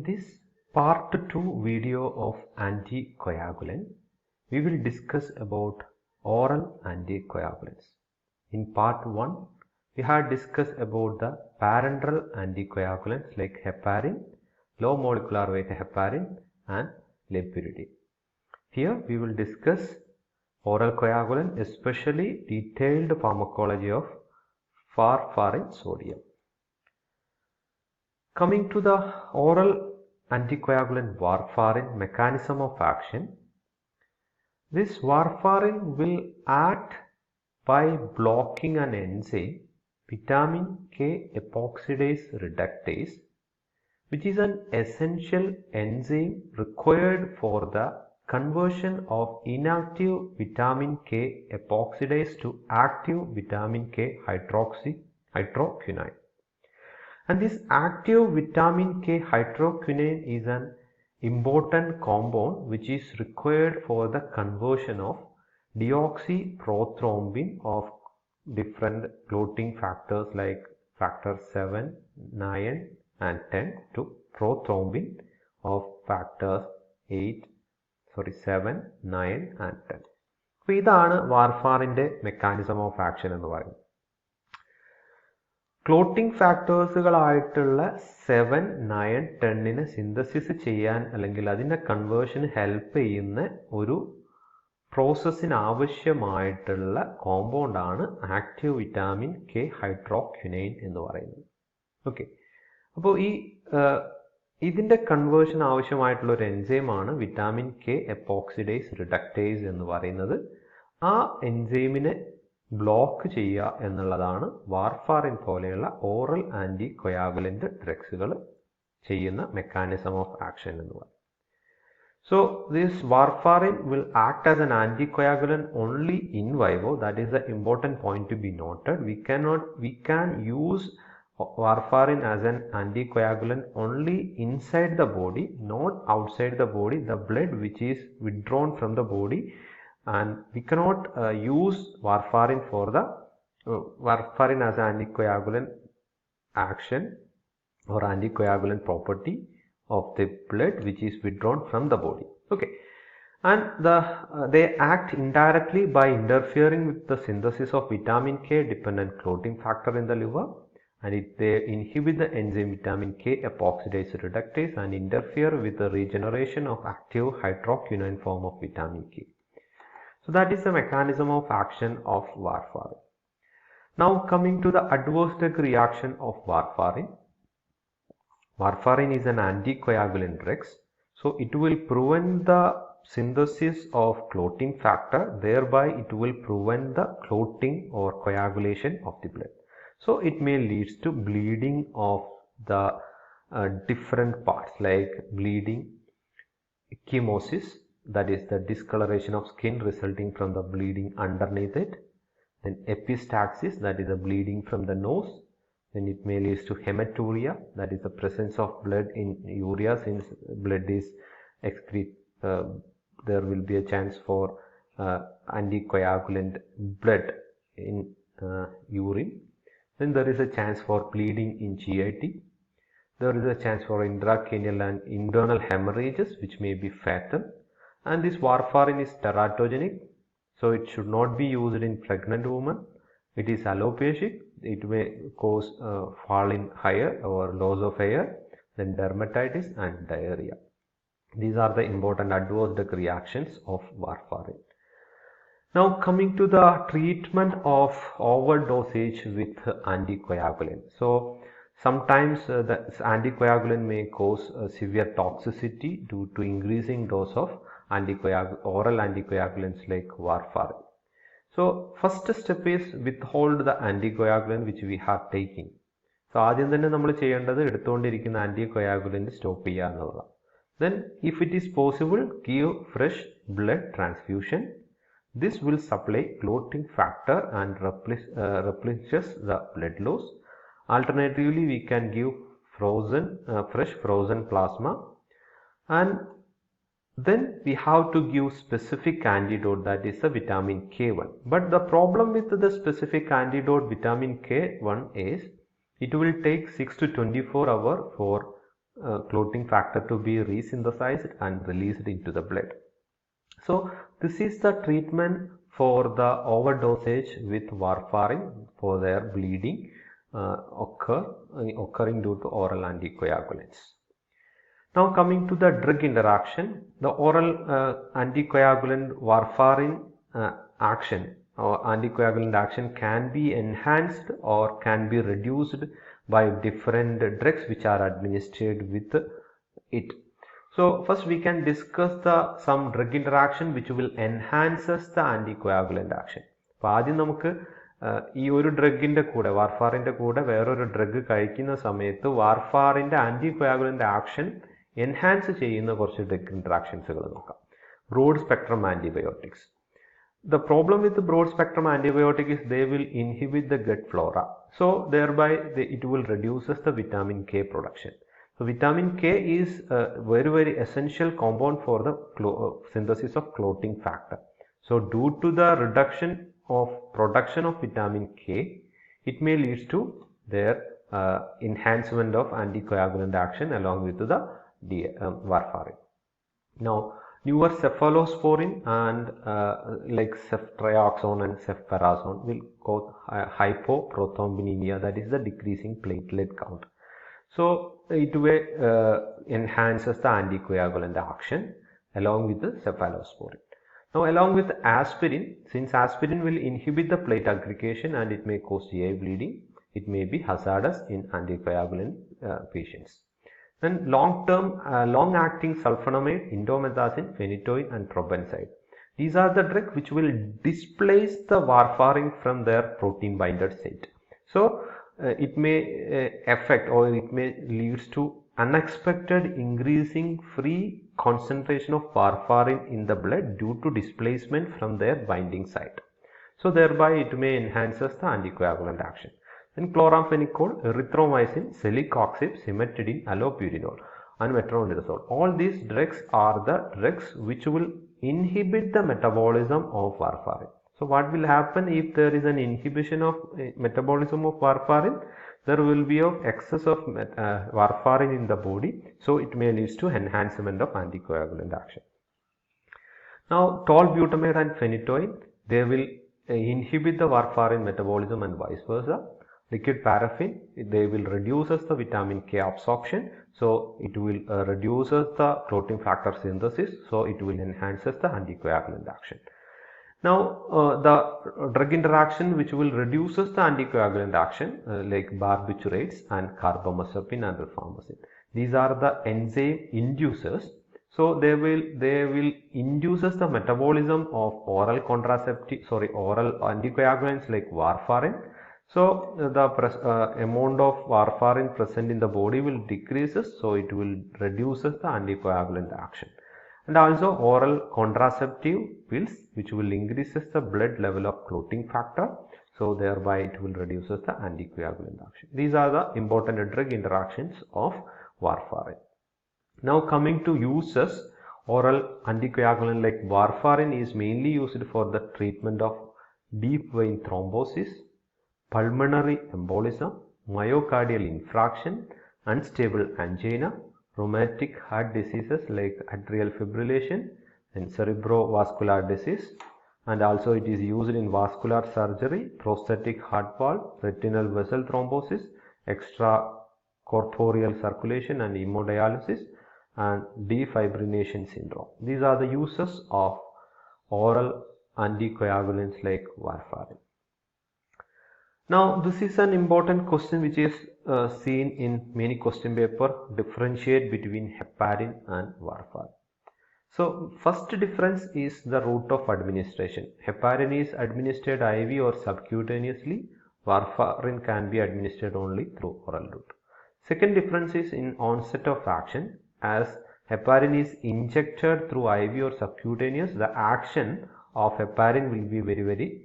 This part 2 video of anticoagulant, we will discuss about oral anticoagulants. In part 1, we had discussed about the parenteral anticoagulants like heparin, low molecular weight heparin and lepuridine. Here we will discuss oral coagulant, especially detailed pharmacology of warfarin sodium. Coming to the oral anticoagulant warfarin mechanism of action, this warfarin will act by blocking an enzyme vitamin K epoxidase reductase, which is an essential enzyme required for the conversion of inactive vitamin K epoxidase to active vitamin K hydroquinone. And this active vitamin K hydroquinone is an important compound which is required for the conversion of deoxyprothrombin of different clotting factors like factor 7, 9 and 10 to prothrombin of factors 7, 9 and 10. So, ഇതാണ് വാർഫാറിന്റെ mechanism of action എന്ന് പറയുന്നത്. Clotting ഫാക്ടേഴ്സുകളായിട്ടുള്ള 7, 9, 10നെ synthesis ചെയ്യാൻ അല്ലെങ്കിൽ അതിൻ്റെ കൺവേർഷന് help ചെയ്യുന്ന ഒരു പ്രോസസ്സിന് ആവശ്യമായിട്ടുള്ള കോമ്പൗണ്ടാണ് active vitamin K ഹൈഡ്രോക്വിനൈൻ എന്ന് പറയുന്നത്. ഓക്കെ, അപ്പോൾ ഇതിൻ്റെ കൺവേർഷൻ ആവശ്യമായിട്ടുള്ള ഒരു എൻസൈമാണ് വിറ്റാമിൻ കെ എപ്പോക്സിഡേസ് റിഡക്ടേസ് എന്ന് പറയുന്നത്. ആ എൻസൈമിനെ ബ്ലോക്ക് ചെയ്യുക എന്നുള്ളതാണ് വാർഫാറിൻ പോലെയുള്ള ഓറൽ ആൻറ്റികൊയാഗുലൻ്റ് ഡ്രഗ്സുകൾ ചെയ്യുന്ന മെക്കാനിസം ഓഫ് ആക്ഷൻ എന്ന് പറയും. So this warfarin will act as an anticoagulant only in vivo. That is the important point to be noted. We can use warfarin as an anticoagulant only inside the body, not outside the body, the blood which is withdrawn from the body, and we cannot use warfarin for the warfarin as an anticoagulant action or anticoagulant property of the blood which is withdrawn from the body. Okay, and they act indirectly by interfering with the synthesis of vitamin K dependent clotting factor in the liver, and they inhibit the enzyme vitamin K epoxidase reductase and interfere with the regeneration of active hydroquinone form of vitamin K. So that is the mechanism of action of warfarin. Now coming to the adverse drug reaction of warfarin. Warfarin is an anticoagulant drug, so it will prevent the synthesis of clotting factor, thereby it will prevent the clotting or coagulation of the blood. So it may lead to bleeding of the different parts like bleeding, ecchymosis, that is the discoloration of skin resulting from the bleeding underneath it, then epistaxis, that is the bleeding from the nose. Then it may lead to hematuria, that is the presence of blood in urea. Since blood is excreted, there will be a chance for anticoagulant blood in urine. Then there is a chance for bleeding in GIT. There is a chance for intracranial and internal hemorrhages which may be fatal. And this warfarin is teratogenic, so it should not be used in pregnant women. It is allophagic. It may cause fall in hair or loss of hair, then dermatitis and diarrhea. These are the important adverse drug reactions of warfarin. Now coming to the treatment of overdosage with anticoagulant. So sometimes the anticoagulant may cause severe toxicity due to increasing dose of oral anticoagulants like warfarin. So first step is withhold the anticoagulant which we are taking. So ആദ്യം തന്നെ നമ്മൾ ചെയ്യേണ്ടത് എടുത്തുകൊണ്ടിരിക്കുന്ന ആന്റികോയാഗുലന്റ് stop ചെയ്യുക എന്നുള്ളതാണ്. Then if it is possible, give fresh blood transfusion. This will supply clotting factor and replenishes the blood loss. Alternatively, we can give fresh frozen plasma, and then we have to give specific antidote, that is the vitamin K1. But the problem with the specific antidote vitamin K1 is it will take 6 to 24 hours for clotting factor to be resynthesized and released into the blood. So this is the treatment for the overdosage with warfarin for their bleeding occurring due to oral anticoagulants. Now coming to the drug interaction, the oral anticoagulant warfarin action or anticoagulant action can be enhanced or can be reduced by different drugs which are administered with it. So first we can discuss some drug interaction which will enhances the anticoagulant action. അപ്പോൾ ആദ്യം നമുക്ക് ഈ ഒരു ഡ്രഗിൻ്റെ കൂടെ വാർഫാറിൻ്റെ കൂടെ വേറൊരു drug കഴിക്കുന്ന സമയത്ത് വാർഫാറിൻ്റെ ആൻറ്റികോയാഗുലൻ്റ് ആക്ഷൻ എൻഹാൻസ് ചെയ്യുന്ന കുറച്ച് ഡ്രഗ് ഇൻട്രാക്ഷൻസുകൾ നോക്കാം. Broad spectrum antibiotics. The problem with the broad spectrum antibiotic is they will inhibit the gut flora. So thereby it will reduces the vitamin K production. So vitamin K is a very essential compound for the synthesis of clotting factor. So due to the reduction of production of vitamin K, it may lead to their enhancement of anticoagulant action along with the warfarin. Now newer cephalosporin and like ceftriaxone and ceftriaxone will cause hypoprothrombinemia, that is the decreasing platelet count. So it will enhances the anticoagulant action along with the cephalosporin. Now along with aspirin, since aspirin will inhibit the plate aggregation and it may cause GI bleeding, it may be hazardous in anticoagulant patients. Then long-acting sulfonamide, indomethacin, phenytoin and probenecid. These are the drugs which will displace the warfarin from their protein binder site. So it may affect or it may leads to unexpected increasing free concentration of warfarin in the blood due to displacement from their binding site. So thereby it may enhances the anticoagulant action. Then chloramphenicol, erythromycin, celecoxib, cimetidine, allopurinol and metronidazole. All these drugs are the drugs which will inhibit the metabolism of warfarin. So what will happen if there is an inhibition of metabolism of warfarin? There will be of excess of warfarin in the body. So it may lead to enhancement of anticoagulant action. Now tolbutamide and phenytoin, they will inhibit the warfarin metabolism and vice versa. Liquid paraffin, they will reduces the vitamin K absorption, so it will reduces the clotting factor synthesis, so it will enhances the anticoagulant action. Now the drug interaction which will reduces the anticoagulant action like barbiturates and carbamazepine and rifampicin. These are the enzyme inducers. So they will induces the metabolism of oral anticoagulants like warfarin. So the amount of warfarin present in the body will decreases, so it will reduces the anticoagulant action. And also oral contraceptive pills which will increases the blood level of clotting factor, so thereby it will reduces the anticoagulant action. These are the important drug interactions of warfarin. Now coming to uses, oral anticoagulant like warfarin is mainly used for the treatment of deep vein thrombosis, pulmonary embolism, myocardial infarction, unstable angina, rheumatic heart diseases like atrial fibrillation and cerebrovascular disease, and also it is used in vascular surgery, prosthetic heart valve, retinal vessel thrombosis, extracorporeal circulation and hemodialysis, and defibrillation syndrome. These are the uses of oral anticoagulants like warfarin. Now this is an important question which is seen in many question paper, differentiate between heparin and warfarin. So first difference is the route of administration. Heparin is administered IV or subcutaneously. Warfarin can be administered only through oral route. Second difference is in onset of action. As heparin is injected through IV or subcutaneous, the action of heparin will be very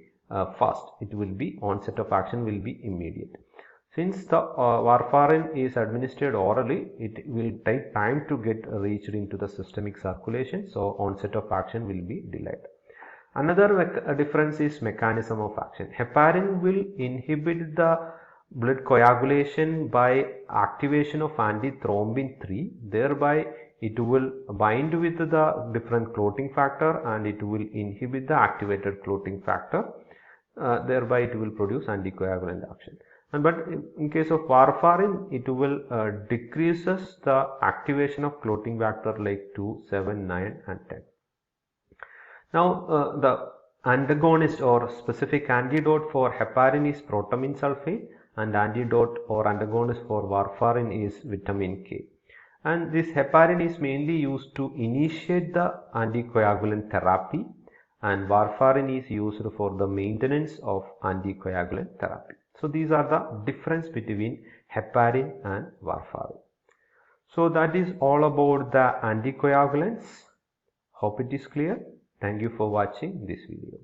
fast. It will be onset of action will be immediate. Since the warfarin is administered orally, it will take time to get reached into the systemic circulation, so onset of action will be delayed. Another difference is mechanism of action. Heparin will inhibit the blood coagulation by activation of antithrombin 3, thereby it will bind with the different clotting factor and it will inhibit the activated clotting factor, thereby it will produce anticoagulant action. But in case of warfarin, it will decreases the activation of clotting factor like 2, 7, 9 and 10. Now the antagonist or specific antidote for heparin is protamine sulfate, and antidote or antagonist for warfarin is vitamin K. And this heparin is mainly used to initiate the anticoagulant therapy, and warfarin is used for the maintenance of anticoagulant therapy. So these are the difference between heparin and warfarin. So that is all about the anticoagulants. Hope it is clear. Thank you for watching this video.